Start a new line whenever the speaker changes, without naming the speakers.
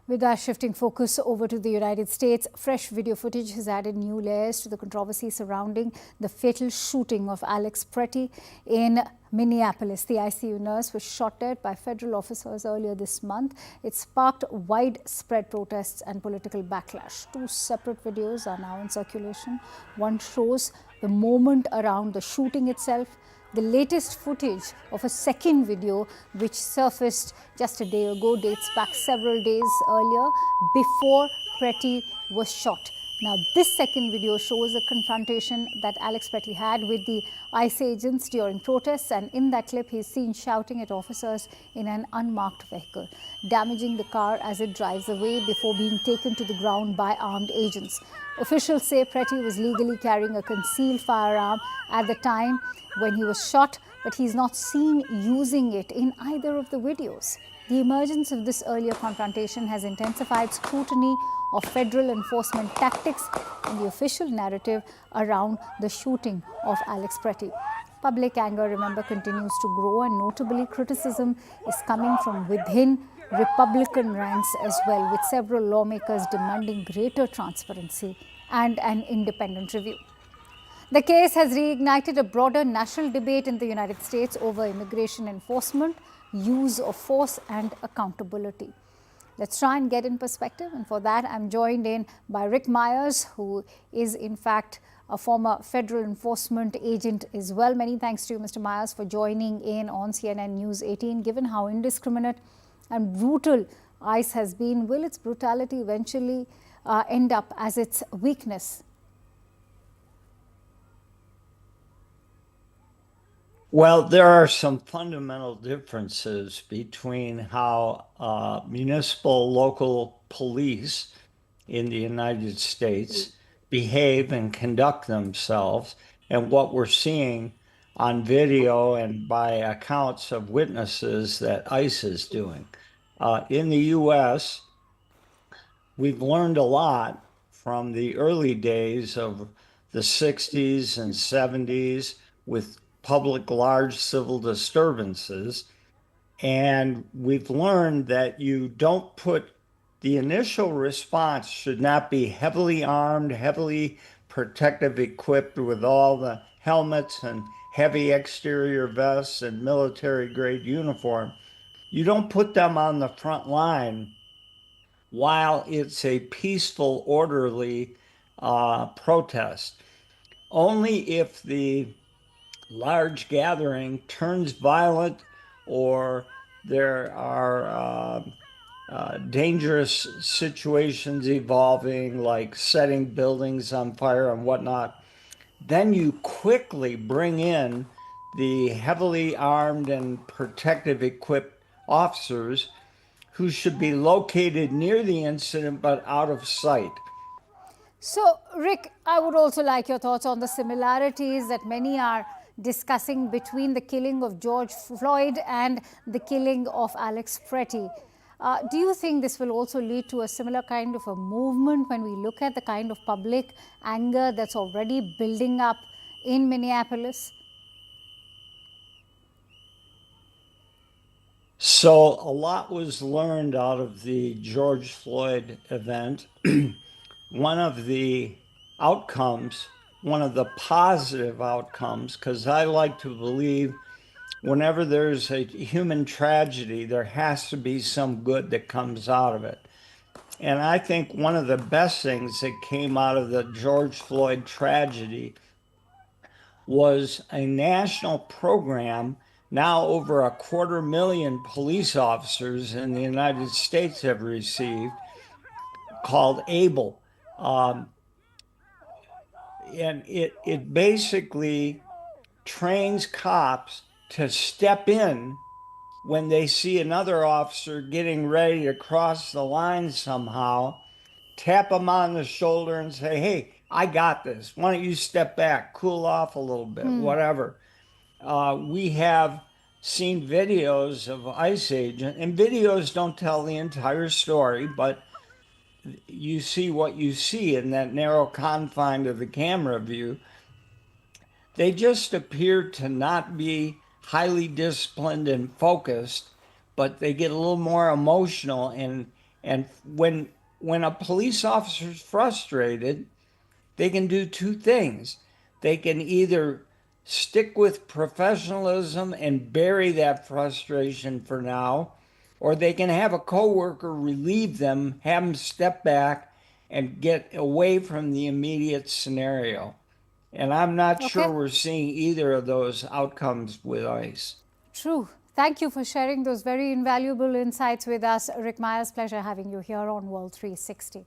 With our shifting focus over to the United States, fresh video footage has added new layers to the controversy surrounding the fatal shooting of Alex Pretti in Minneapolis. The ICU nurse was shot dead by federal officers earlier this month. It sparked widespread protests and political backlash. Two separate videos are now in circulation. One shows the moment around the shooting itself. The latest footage of a second video, which surfaced just a day ago, dates back several days earlier before Pretti was shot. Now, this second video shows a confrontation that Alex Pretti had with the ICE agents during protests, and in that clip, he's seen shouting at officers in an unmarked vehicle, damaging the car as it drives away before being taken to the ground by armed agents. Officials say Pretti was legally carrying a concealed firearm at the time when he was shot, but he's not seen using it in either of the videos. The emergence of this earlier confrontation has intensified scrutiny of federal enforcement tactics and the official narrative around the shooting of Alex Pretti. Public anger, remember, continues to grow, and notably criticism is coming from within Republican ranks as well, with several lawmakers demanding greater transparency and an independent review. The case has reignited a broader national debate in the United States over immigration enforcement, use of force, and accountability. Let's try and get in perspective, and for that I'm joined in by Rick Myers, who is in fact a former federal enforcement agent as well. Many thanks to you, Mr. Myers, for joining in on CNN News 18. Given how indiscriminate and brutal ICE has been, will its brutality eventually end up as its weakness?
Well, there are some fundamental differences between how municipal local police in the United States behave and conduct themselves and what we're seeing on video and by accounts of witnesses that ICE is doing. In the U.S., we've learned a lot from the early days of the 60s and 70s with public large civil disturbances. And we've learned that you don't put the initial response should not be heavily armed, heavily protective equipped with all the helmets and heavy exterior vests and military grade uniform. You don't put them on the front line while it's a peaceful, orderly protest. Only if the large gathering turns violent or there are dangerous situations evolving, like setting buildings on fire and whatnot, then you quickly bring in the heavily armed and protective equipped officers who should be located near the incident but out of sight.
So, Rick, I would also like your thoughts on the similarities that many are discussing between the killing of George Floyd and the killing of Alex Pretti. Do you think this will also lead to a similar kind of a movement when we look at the kind of public anger that's already building up in Minneapolis?
So a lot was learned out of the George Floyd event. One of the outcomes, one of the positive outcomes, because I like to believe whenever there's a human tragedy, there has to be some good that comes out of it. And I think one of the best things that came out of the George Floyd tragedy was a national program. Now over 250,000 police officers in the United States have received, called ABLE. And it basically trains cops to step in when they see another officer getting ready to cross the line somehow, tap them on the shoulder and say, hey, I got this. Why don't you step back, cool off a little bit, whatever. We have seen videos of ICE agents, and videos don't tell the entire story, but you see what you see in that narrow confine of the camera view. They just appear to not be highly disciplined and focused, but they get a little more emotional and And when a police officer is frustrated, they can do two things. They can either stick with professionalism and bury that frustration for now, or they can have a coworker relieve them, have them step back and get away from the immediate scenario. And I'm not sure
Okay,
we're seeing either of those outcomes with ICE.
true. Thank you for sharing those very invaluable insights with us, Rick Myers. Pleasure having you here on World 360.